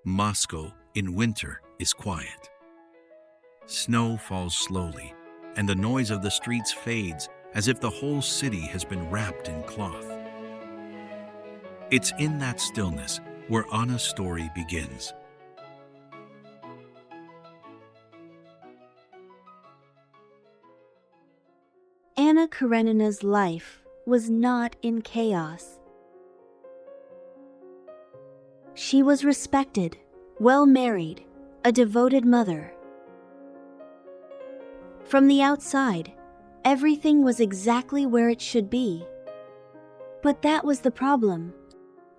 Moscow in winter is quiet. Snow falls slowly, and the noise of the streets fades as if the whole city has been wrapped in cloth. It's in that stillness where Anna's story begins. Anna Karenina's life was not in chaos. She was respected, well-married, a devoted mother. From the outside, everything was exactly where it should be. But that was the problem.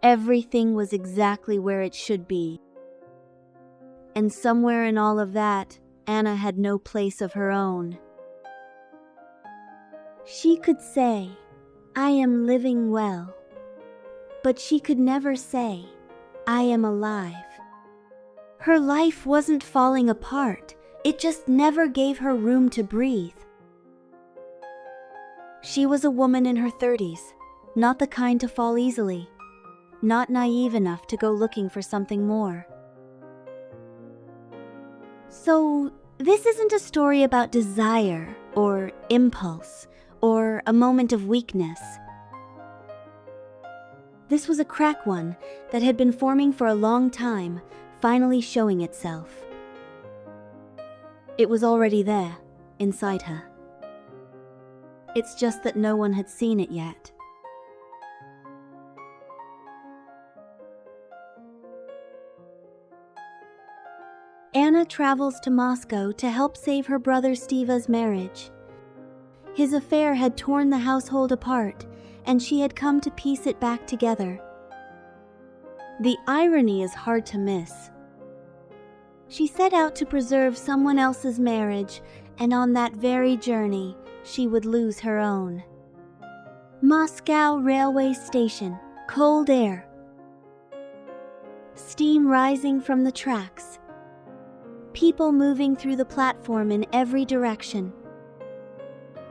Everything was exactly where it should be. And somewhere in all of that, Anna had no place of her own. She could say, "I am living well," but she could never say, "I am alive." Her life wasn't falling apart, it just never gave her room to breathe. She was a woman in her 30s, not the kind to fall easily, not naive enough to go looking for something more. So, this isn't a story about desire or impulse or a moment of weakness. This was a crack one that had been forming for a long time, finally showing itself. It was already there, inside her. It's just that no one had seen it yet. Anna travels to Moscow to help save her brother Steva's marriage. His affair had torn the household apart, and she had come to piece it back together. The irony is hard to miss. She set out to preserve someone else's marriage, and on that very journey, she would lose her own. Moscow railway station, cold air. Steam rising from the tracks. People moving through the platform in every direction.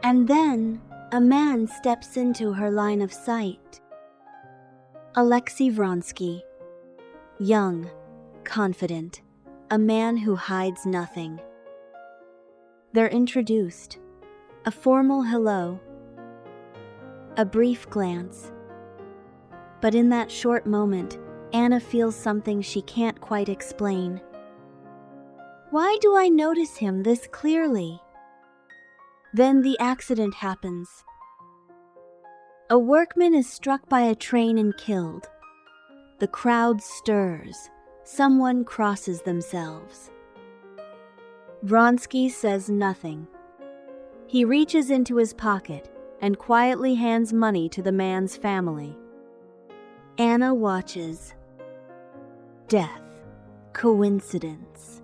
And then, a man steps into her line of sight. Alexei Vronsky. Young, confident, a man who hides nothing. They're introduced. A formal hello. A brief glance. But in that short moment, Anna feels something she can't quite explain. Why do I notice him this clearly? Then the accident happens. A workman is struck by a train and killed. The crowd stirs. Someone crosses themselves. Vronsky says nothing. He reaches into his pocket and quietly hands money to the man's family. Anna watches. Death, coincidence,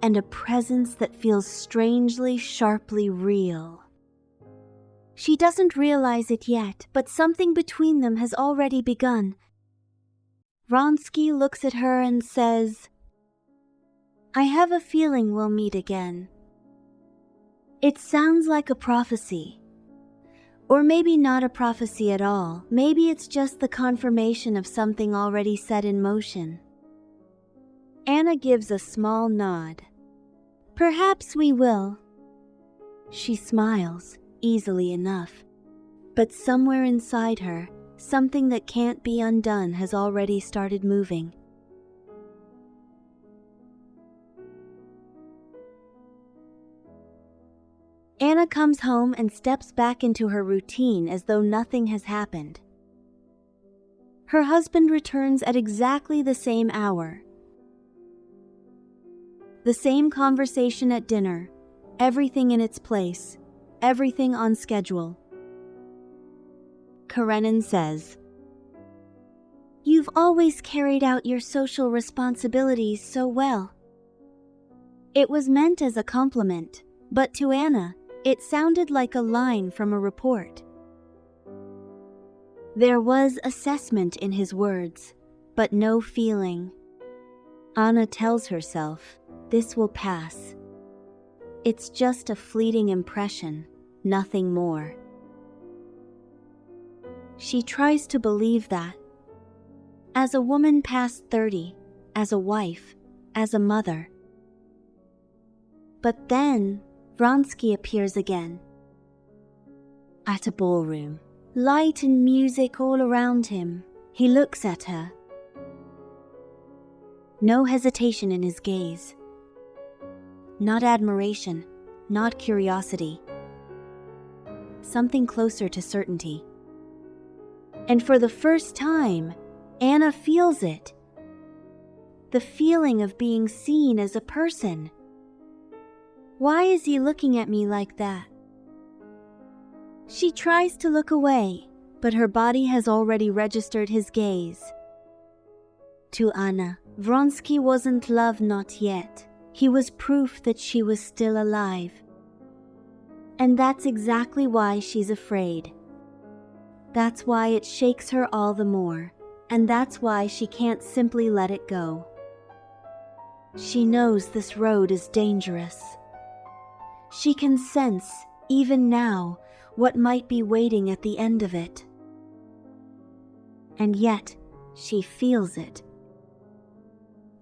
and a presence that feels strangely, sharply real. She doesn't realize it yet, but something between them has already begun. Vronsky looks at her and says, "I have a feeling we'll meet again." It sounds like a prophecy. Or maybe not a prophecy at all. Maybe it's just the confirmation of something already set in motion. Anna gives a small nod. "Perhaps we will." She smiles, easily enough. But somewhere inside her, something that can't be undone has already started moving. Anna comes home and steps back into her routine as though nothing has happened. Her husband returns at exactly the same hour. The same conversation at dinner, everything in its place, everything on schedule. Karenina says, "You've always carried out your social responsibilities so well." It was meant as a compliment, but to Anna, it sounded like a line from a report. There was assessment in his words, but no feeling. Anna tells herself, this will pass. It's just a fleeting impression, nothing more. She tries to believe that. As a woman past 30, as a wife, as a mother. But then Vronsky appears again. At a ballroom, light and music all around him, he looks at her. No hesitation in his gaze. Not admiration, not curiosity. Something closer to certainty. And for the first time, Anna feels it. The feeling of being seen as a person. Why is he looking at me like that? She tries to look away, but her body has already registered his gaze. To Anna, Vronsky wasn't love not yet. He was proof that she was still alive. And that's exactly why she's afraid. That's why it shakes her all the more, and that's why she can't simply let it go. She knows this road is dangerous. She can sense, even now, what might be waiting at the end of it. And yet, she feels it.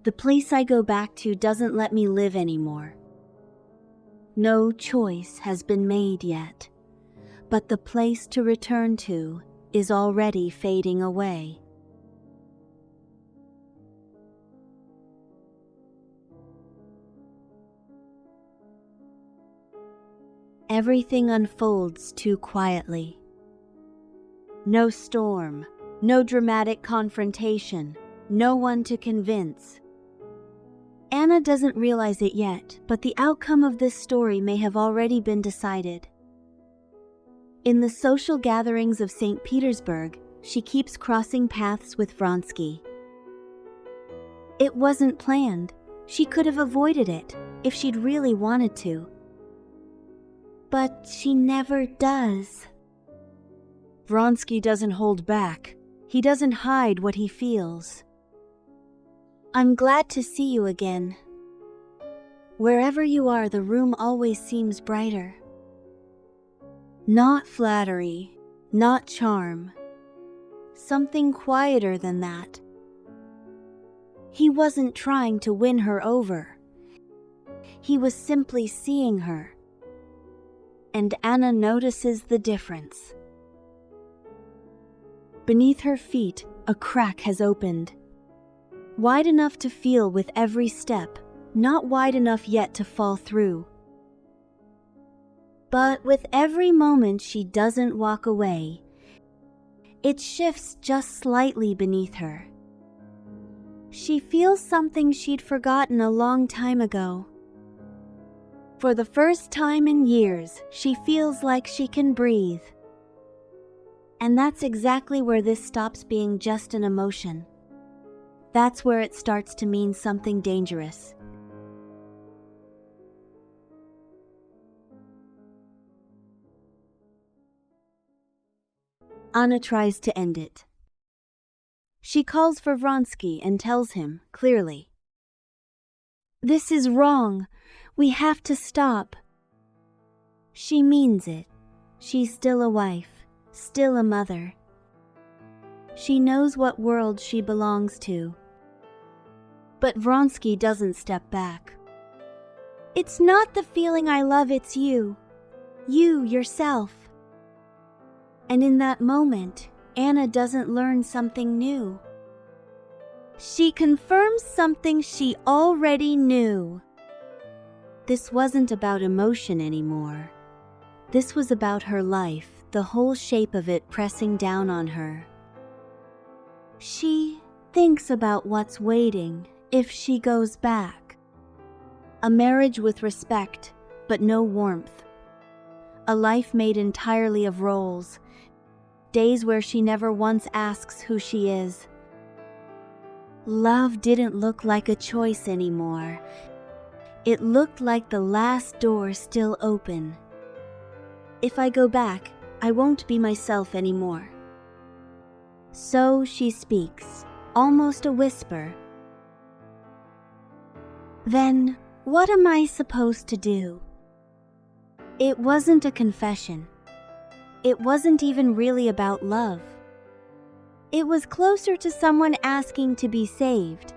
The place I go back to doesn't let me live anymore. No choice has been made yet, but the place to return to is already fading away. Everything unfolds too quietly. No storm, no dramatic confrontation, no one to convince. Anna doesn't realize it yet, but the outcome of this story may have already been decided. In the social gatherings of St. Petersburg, she keeps crossing paths with Vronsky. It wasn't planned. She could have avoided it if she'd really wanted to. But she never does. Vronsky doesn't hold back. He doesn't hide what he feels. I'm glad to see you again. Wherever you are, the room always seems brighter. Not flattery, not charm. Something quieter than that. He wasn't trying to win her over. He was simply seeing her. And Anna notices the difference. Beneath her feet, a crack has opened. Wide enough to feel with every step, not wide enough yet to fall through. But with every moment she doesn't walk away, it shifts just slightly beneath her. She feels something she'd forgotten a long time ago. For the first time in years, she feels like she can breathe. And that's exactly where this stops being just an emotion. That's where it starts to mean something dangerous. Anna tries to end it. She calls for Vronsky and tells him, clearly, "This is wrong. We have to stop." She means it. She's still a wife, still a mother. She knows what world she belongs to. But Vronsky doesn't step back. "It's not the feeling I love, it's you. You, yourself." And in that moment, Anna doesn't learn something new. She confirms something she already knew. This wasn't about emotion anymore. This was about her life, the whole shape of it pressing down on her. She thinks about what's waiting if she goes back. A marriage with respect, but no warmth. A life made entirely of roles. Days where she never once asks who she is. Love didn't look like a choice anymore. It looked like the last door still open. If I go back, I won't be myself anymore. So she speaks, almost a whisper. Then, what am I supposed to do? It wasn't a confession. It wasn't even really about love. It was closer to someone asking to be saved.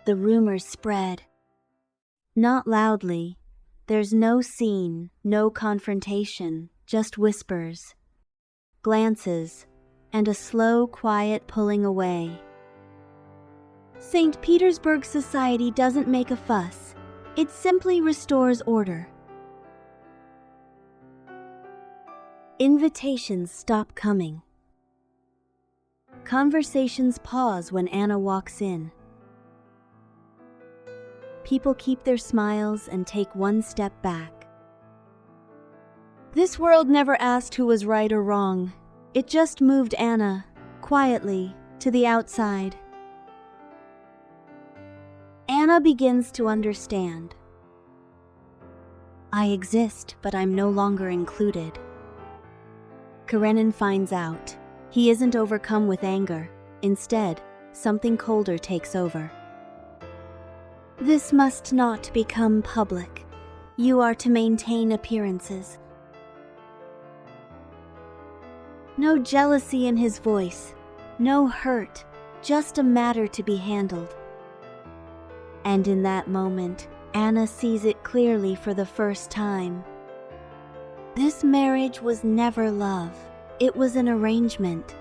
The rumors spread. Not loudly. There's no scene, no confrontation, just whispers, glances, and a slow, quiet pulling away. St. Petersburg society doesn't make a fuss. It simply restores order. Invitations stop coming. Conversations pause when Anna walks in. People keep their smiles and take one step back. This world never asked who was right or wrong. It just moved Anna, quietly, to the outside. Anna begins to understand. I exist, but I'm no longer included. Karenin finds out. He isn't overcome with anger. Instead, something colder takes over. This must not become public. You are to maintain appearances. No jealousy in his voice, no hurt, just a matter to be handled. And in that moment, Anna sees it clearly for the first time. This marriage was never love. It was an arrangement.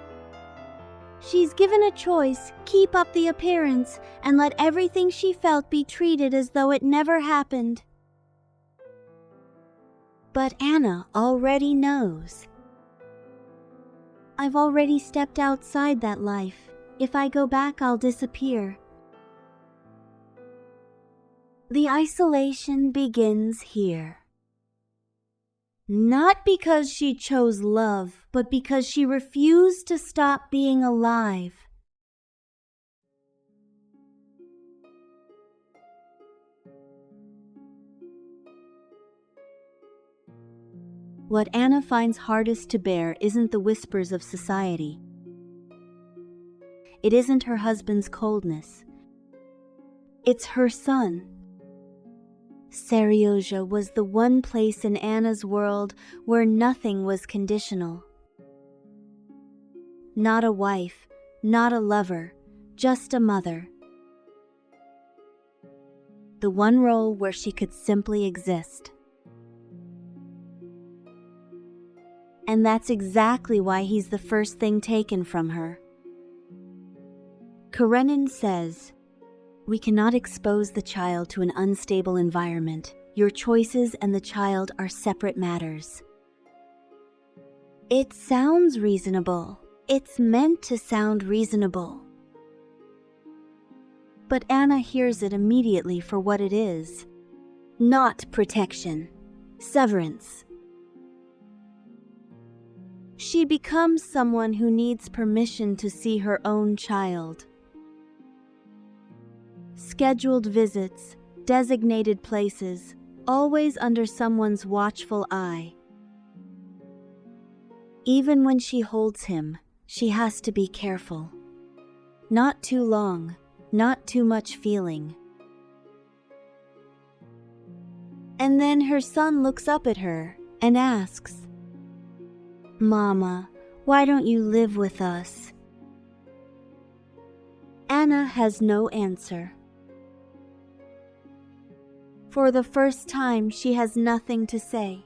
She's given a choice: keep up the appearance and let everything she felt be treated as though it never happened. But Anna already knows. I've already stepped outside that life. If I go back, I'll disappear. The isolation begins here. Not because she chose love, but because she refused to stop being alive. What Anna finds hardest to bear isn't the whispers of society. It isn't her husband's coldness. It's her son. Seryozha was the one place in Anna's world where nothing was conditional. Not a wife, not a lover, just a mother. The one role where she could simply exist. And that's exactly why he's the first thing taken from her. Karenina says, "We cannot expose the child to an unstable environment. Your choices and the child are separate matters." It sounds reasonable. It's meant to sound reasonable. But Anna hears it immediately for what it is. Not protection. Severance. She becomes someone who needs permission to see her own child. Scheduled visits, designated places, always under someone's watchful eye. Even when she holds him, she has to be careful. Not too long, not too much feeling. And then her son looks up at her and asks, "Mama, why don't you live with us?" Anna has no answer. For the first time, she has nothing to say.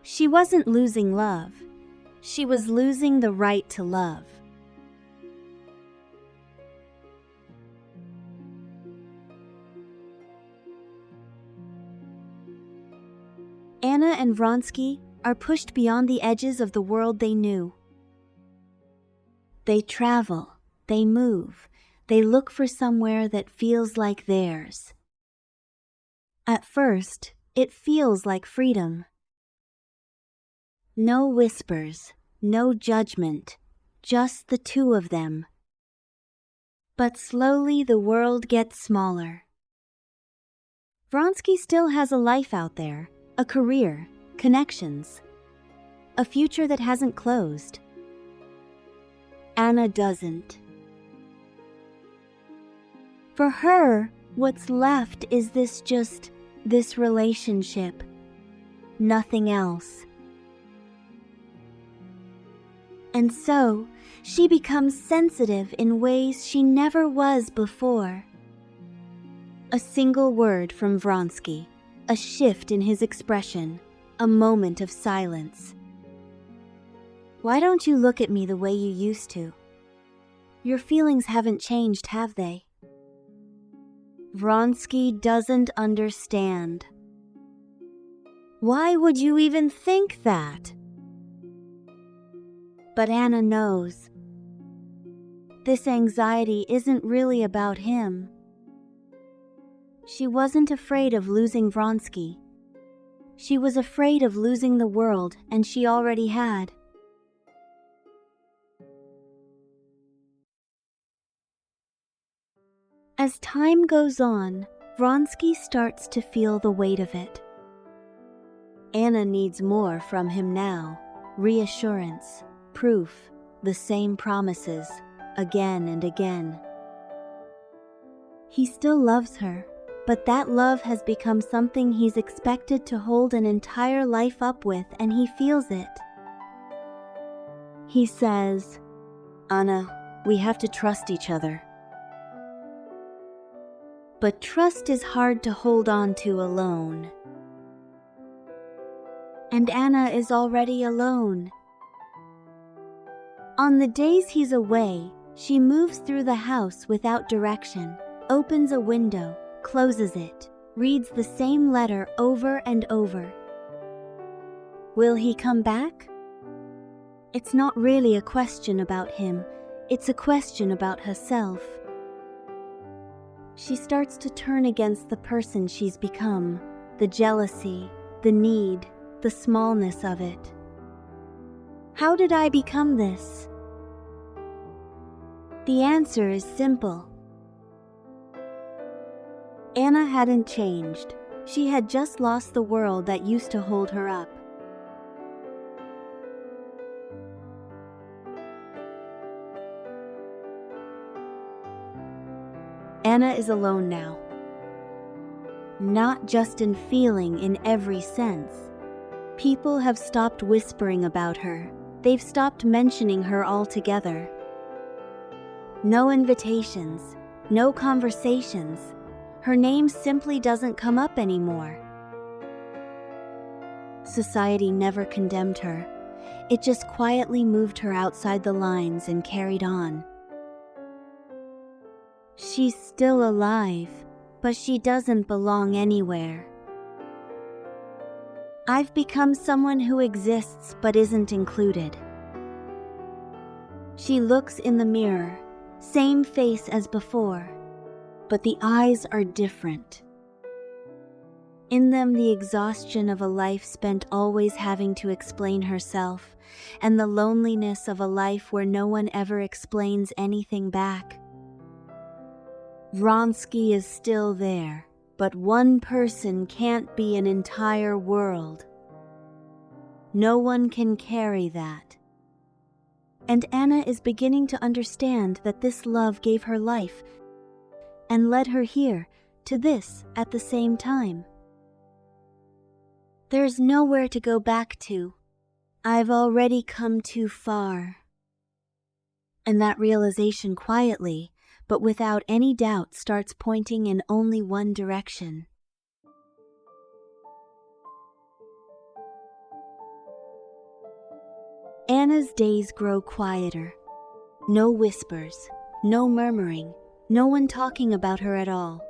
She wasn't losing love. She was losing the right to love. Anna and Vronsky are pushed beyond the edges of the world they knew. They travel, they move, they look for somewhere that feels like theirs. At first, it feels like freedom. No whispers, no judgment, just the two of them. But slowly the world gets smaller. Vronsky still has a life out there, a career, connections, a future that hasn't closed. Anna doesn't. For her, what's left is this relationship. Nothing else. And so, she becomes sensitive in ways she never was before. A single word from Vronsky, a shift in his expression, a moment of silence. Why don't you look at me the way you used to? Your feelings haven't changed, have they? Vronsky doesn't understand. Why would you even think that? But Anna knows. This anxiety isn't really about him. She wasn't afraid of losing Vronsky. She was afraid of losing the world, and she already had. As time goes on, Vronsky starts to feel the weight of it. Anna needs more from him now. Reassurance, proof, the same promises, again and again. He still loves her, but that love has become something he's expected to hold an entire life up with, and he feels it. He says, "Anna, we have to trust each other." But trust is hard to hold on to alone. And Anna is already alone. On the days he's away, she moves through the house without direction, opens a window, closes it, reads the same letter over and over. Will he come back? It's not really a question about him, it's a question about herself. She starts to turn against the person she's become, the jealousy, the need, the smallness of it. How did I become this? The answer is simple. Anna hadn't changed. She had just lost the world that used to hold her up. Anna is alone now. Not just in feeling, in every sense. People have stopped whispering about her. They've stopped mentioning her altogether. No invitations, no conversations. Her name simply doesn't come up anymore. Society never condemned her. It just quietly moved her outside the lines and carried on. She's still alive, but she doesn't belong anywhere. I've become someone who exists but isn't included. She looks in the mirror, same face as before, but the eyes are different. In them, the exhaustion of a life spent always having to explain herself, and the loneliness of a life where no one ever explains anything back. Vronsky is still there, but one person can't be an entire world. No one can carry that. And Anna is beginning to understand that this love gave her life and led her here to this at the same time. There's nowhere to go back to. I've already come too far. And that realization quietly, but without any doubt, starts pointing in only one direction. Anna's days grow quieter. No whispers, no murmuring, no one talking about her at all.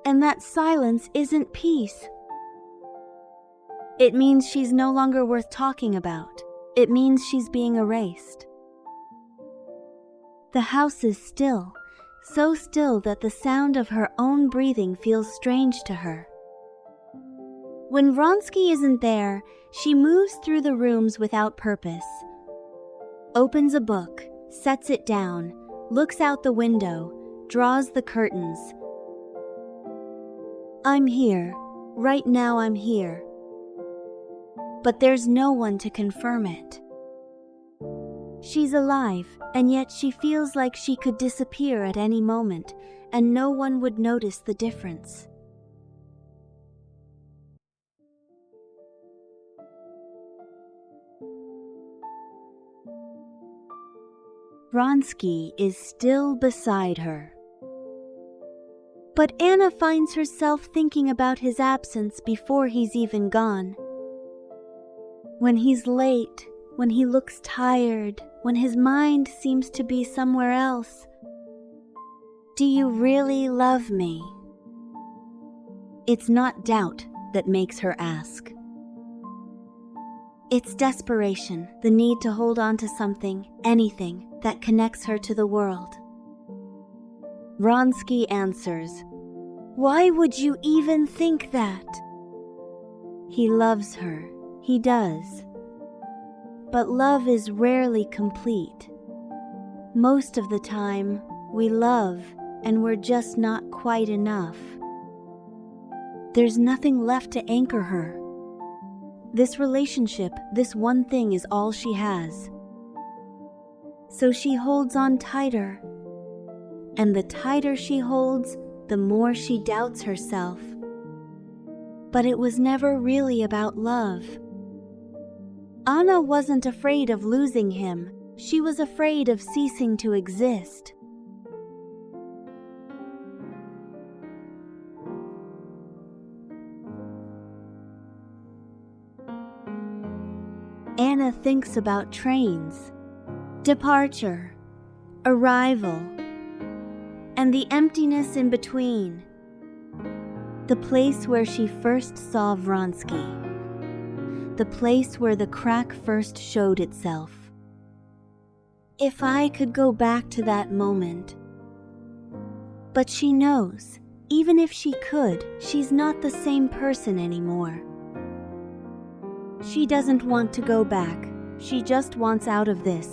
And that silence isn't peace. It means she's no longer worth talking about. It means she's being erased. The house is still, so still that the sound of her own breathing feels strange to her. When Vronsky isn't there, she moves through the rooms without purpose. Opens a book, sets it down, looks out the window, draws the curtains. I'm here. Right now I'm here. But there's no one to confirm it. She's alive, and yet she feels like she could disappear at any moment, and no one would notice the difference. Vronsky is still beside her. But Anna finds herself thinking about his absence before he's even gone. When he's late, when he looks tired, when his mind seems to be somewhere else. Do you really love me? It's not doubt that makes her ask. It's desperation, the need to hold on to something, anything, that connects her to the world. Vronsky answers, "Why would you even think that?" He loves her, he does. But love is rarely complete. Most of the time, we love, and we're just not quite enough. There's nothing left to anchor her. This relationship, this one thing is all she has. So she holds on tighter. And the tighter she holds, the more she doubts herself. But it was never really about love. Anna wasn't afraid of losing him. She was afraid of ceasing to exist. Anna thinks about trains, departure, arrival, and the emptiness in between. The place where she first saw Vronsky. The place where the crack first showed itself. If I could go back to that moment. But she knows, even if she could, she's not the same person anymore. She doesn't want to go back, she just wants out of this.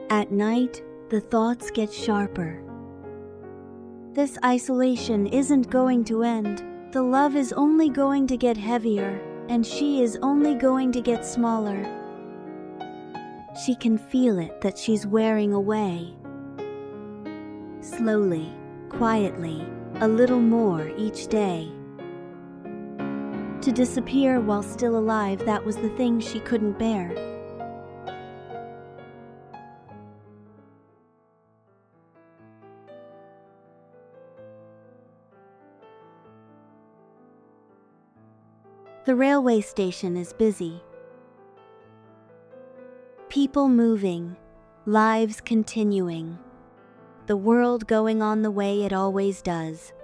At night, the thoughts get sharper. This isolation isn't going to end. The love is only going to get heavier, and she is only going to get smaller. She can feel it that she's wearing away. Slowly, quietly, a little more each day. To disappear while still alive, that was the thing she couldn't bear. The railway station is busy. People moving, lives continuing, the world going on the way it always does.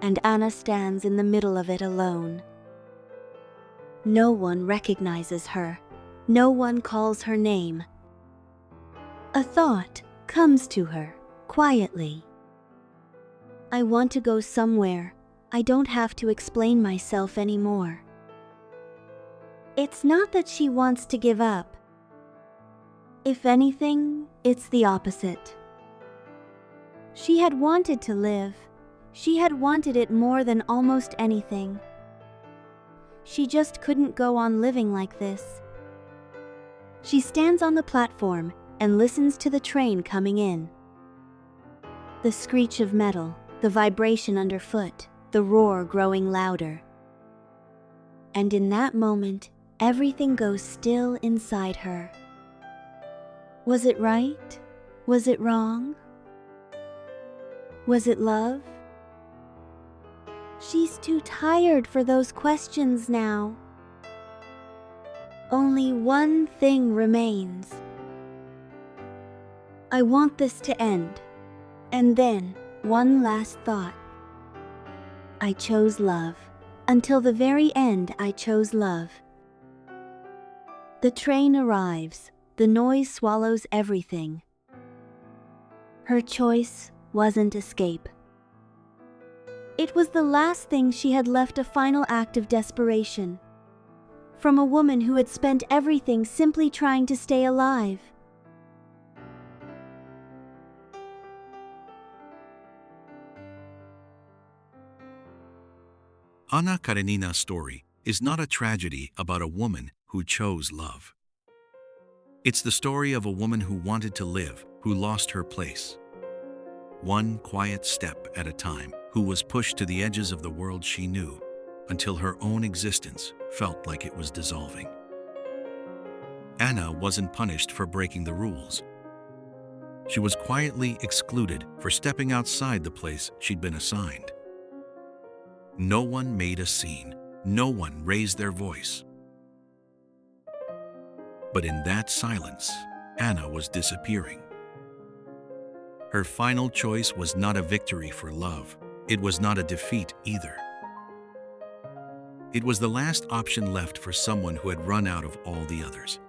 And Anna stands in the middle of it alone. No one recognizes her. No one calls her name. A thought comes to her, quietly. I want to go somewhere. I don't have to explain myself anymore. It's not that she wants to give up. If anything, it's the opposite. She had wanted to live. She had wanted it more than almost anything. She just couldn't go on living like this. She stands on the platform and listens to the train coming in. The screech of metal, the vibration underfoot, the roar growing louder. And in that moment, everything goes still inside her. Was it right? Was it wrong? Was it love? She's too tired for those questions now. Only one thing remains. I want this to end. And then, one last thought. I chose love. Until the very end, I chose love. The train arrives. The noise swallows everything. Her choice wasn't escape. It was the last thing she had left, a final act of desperation. From a woman who had spent everything simply trying to stay alive. Anna Karenina's story is not a tragedy about a woman who chose love. It's the story of a woman who wanted to live, who lost her place. One quiet step at a time, who was pushed to the edges of the world she knew, until her own existence felt like it was dissolving. Anna wasn't punished for breaking the rules. She was quietly excluded for stepping outside the place she'd been assigned. No one made a scene. No one raised their voice. But in that silence, Anna was disappearing. Her final choice was not a victory for love. It was not a defeat either. It was the last option left for someone who had run out of all the others.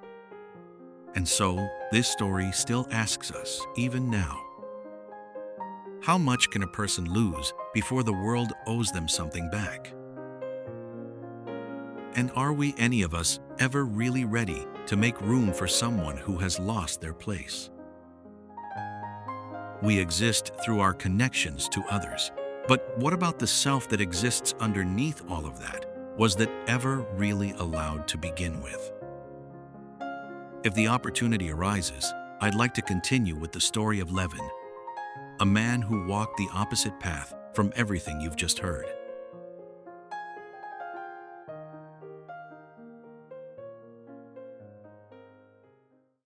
And so, this story still asks us, even now, how much can a person lose before the world owes them something back? And are we, any of us, ever really ready to make room for someone who has lost their place? We exist through our connections to others. But what about the self that exists underneath all of that? Was that ever really allowed to begin with? If the opportunity arises, I'd like to continue with the story of Levin, a man who walked the opposite path from everything you've just heard.